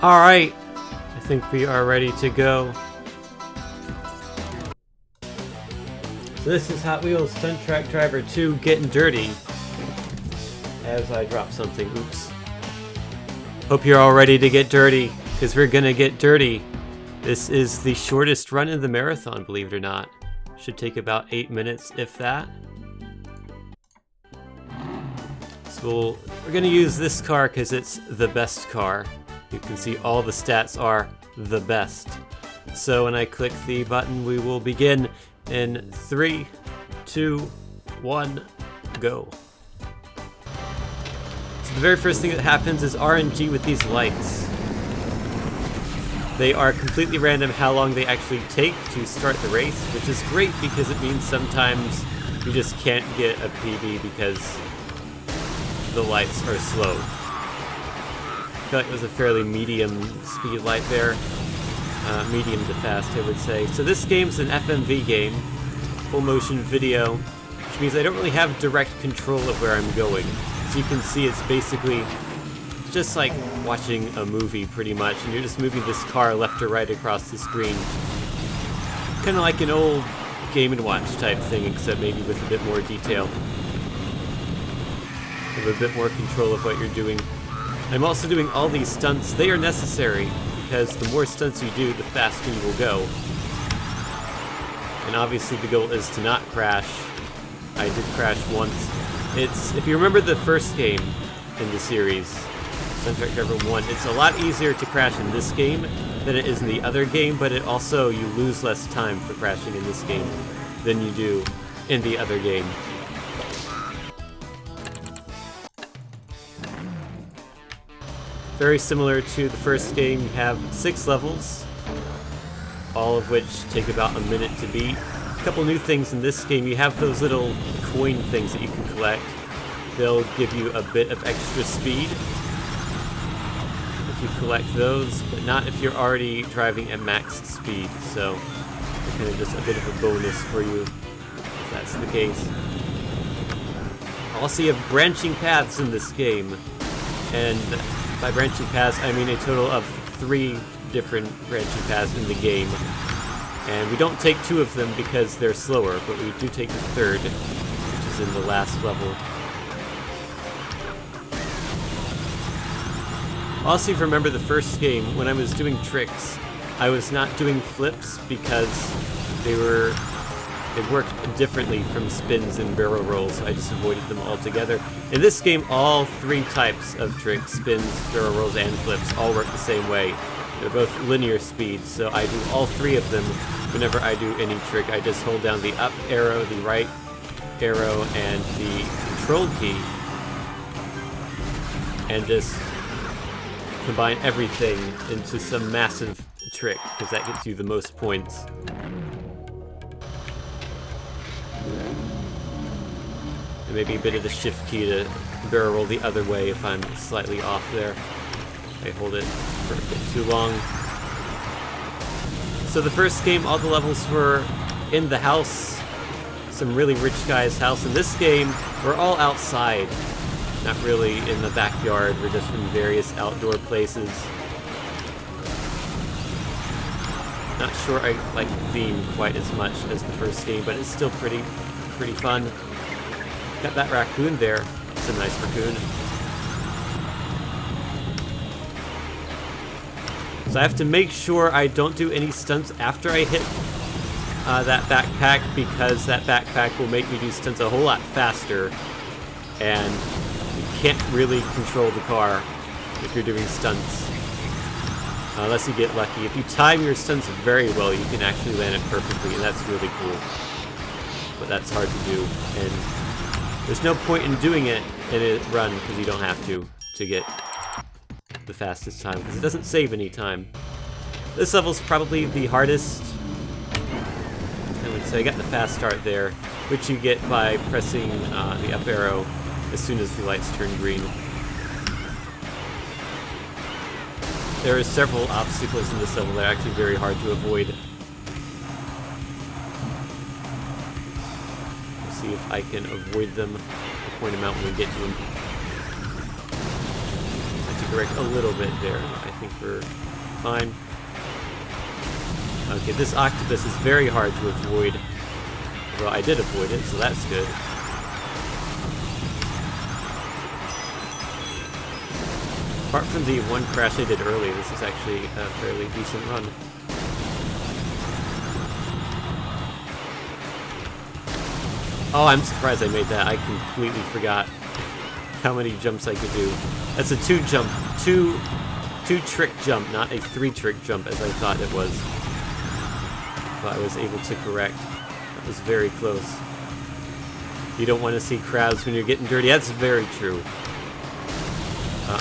Alright, I think we are ready to go. So this is Hot Wheels Stunt Track Driver 2 Getting Dirty. As I drop something, oops. Hope you're all ready to get dirty, because we're gonna get dirty. This is the shortest run in the marathon, believe it or not. Should take about 8 minutes, if that. So we're gonna use this car because it's the best car. You can see all the stats are the best. So when I click the button, we will begin in 3, 2, 1, go. So the very first thing that happens is RNG with these lights. They are completely random how long they actually take to start the race, which is great because it means sometimes you just can't get a PB because the lights are slow. I feel like it was a fairly medium speed light there. Medium to fast, I would say. So this game's an FMV game, full motion video, which means I don't really have direct control of where I'm going. So you can see it's basically just like watching a movie pretty much, and you're just moving this car left or right across the screen. Kind of like an old Game & Watch type thing, except maybe with a bit more detail. Have a bit more control of what you're doing. I'm also doing all these stunts. They are necessary, because the more stunts you do, the faster you will go. And obviously the goal is to not crash. I did crash once. If you remember the first game in the series, Stunt Track Driver 1, it's a lot easier to crash in this game than it is in the other game, but it also, you lose less time for crashing in this game than you do in the other game. Very similar to the first game, you have 6 levels, all of which take about a minute to beat. A couple new things in this game, you have those little coin things that you can collect. They'll give you a bit of extra speed if you collect those, but not if you're already driving at max speed, so they're kind of just a bit of a bonus for you if that's the case. Also, you have branching paths in this game, and by branching paths, I mean a total of 3 different branching paths in the game. And we don't take 2 of them because they're slower, but we do take the 3rd, which is in the last level. Also, if you remember the first game, when I was doing tricks, I was not doing flips because they worked differently from spins and barrel rolls, so I just avoided them altogether. In this game, all 3 types of tricks, spins, barrel rolls, and flips, all work the same way. They're both linear speeds, so I do all 3 of them whenever I do any trick. I just hold down the up arrow, the right arrow, and the control key, and just combine everything into some massive trick, because that gets you the most points. And maybe a bit of the shift key to barrel roll the other way if I'm slightly off there. I hold it for a bit too long. So the first game, all the levels were in the house, some really rich guy's house. In this game, we're all outside, not really in the backyard. We're just in various outdoor places. Not sure I like the theme quite as much as the first game, but it's still pretty fun. Got that raccoon there. It's a nice raccoon. So I have to make sure I don't do any stunts after I hit that backpack, because that backpack will make me do stunts a whole lot faster, and you can't really control the car if you're doing stunts. Unless you get lucky. If you time your stunts very well, you can actually land it perfectly, and that's really cool. But that's hard to do, and there's no point in doing it in a run because you don't have to get the fastest time, because it doesn't save any time. This level's probably the hardest. I would say I got the fast start there, which you get by pressing the up arrow as soon as the lights turn green. There are several obstacles in this level that are actually very hard to avoid. Let's see if I can avoid them. I'll point them out when we get to them. I have to correct a little bit there. I think we're fine. Okay, this octopus is very hard to avoid. Well, I did avoid it, so that's good. Apart from the one crash I did earlier, this is actually a fairly decent run. Oh, I'm surprised I made that. I completely forgot how many jumps I could do. That's a two trick jump, not a 3-trick jump as I thought it was. But I was able to correct. That was very close. You don't want to see crowds when you're getting dirty. That's very true.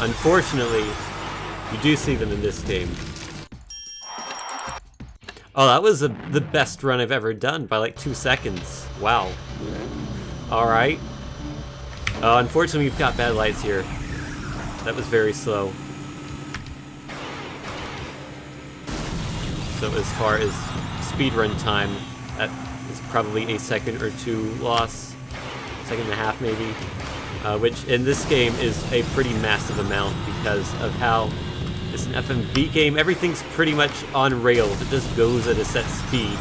Unfortunately, you do see them in this game. Oh, that was the best run I've ever done by like 2 seconds. Wow. Alright. Unfortunately, we've got bad lights here. That was very slow. So as far as speedrun time, that is probably a second or two loss. Second and a half, maybe. Which in this game is a pretty massive amount because of how it's an FMV game. Everything's pretty much on rails. It just goes at a set speed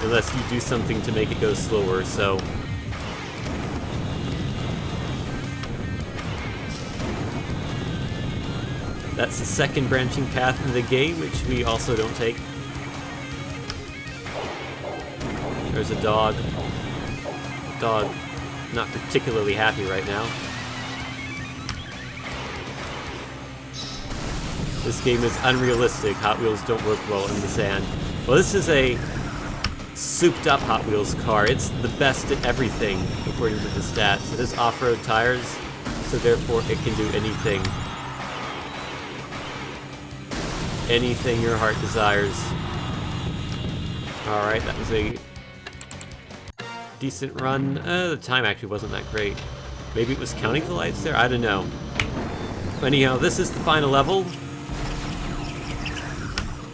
unless you do something to make it go slower, so... That's the second branching path in the game, which we also don't take. There's a dog. Dog, not particularly happy right now. This game is unrealistic. Hot Wheels don't work well in the sand. Well, this is a souped-up Hot Wheels car. It's the best at everything, according to the stats. It has off-road tires, so therefore it can do anything. Anything your heart desires. Alright, that was a decent run. The time actually wasn't that great. Maybe it was counting the lights there? I don't know. Anyhow, this is the final level.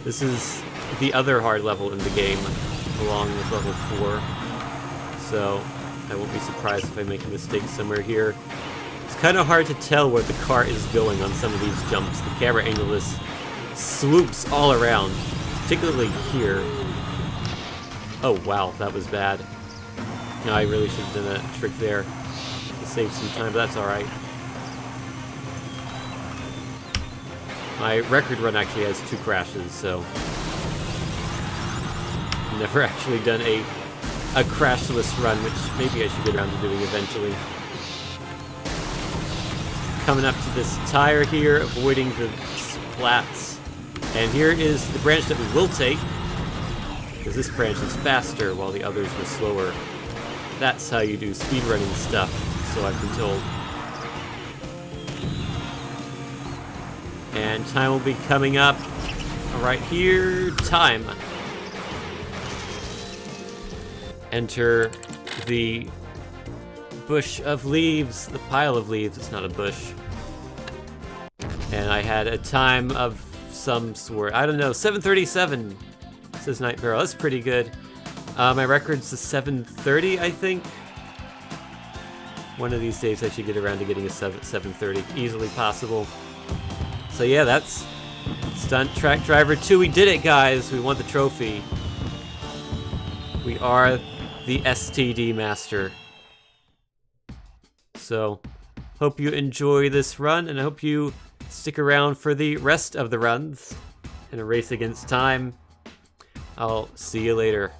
This is the other hard level in the game, along with level 4. So, I won't be surprised if I make a mistake somewhere here. It's kind of hard to tell where the car is going on some of these jumps. The camera angle is swoops all around, particularly here. Oh wow, that was bad. No, I really should have done a trick there to save some time, but that's alright. My record run actually has 2 crashes, so... Never actually done a crashless run, which maybe I should get around to doing eventually. Coming up to this tire here, avoiding the splats. And here is the branch that we will take, because this branch is faster while the others were slower. That's how you do speedrunning stuff, so I've been told. And time will be coming up right here. Time. Enter the bush of leaves, the pile of leaves. It's not a bush. And I had a time of some sort. I don't know, 7:37, says Night Barrel. That's pretty good. My record's a 7:30, I think. One of these days I should get around to getting a 7:30. Easily possible. So yeah, that's Stunt Track Driver 2. We did it, guys. We won the trophy. We are the STD Master. So, hope you enjoy this run, and I hope you stick around for the rest of the runs in a race against time. I'll see you later.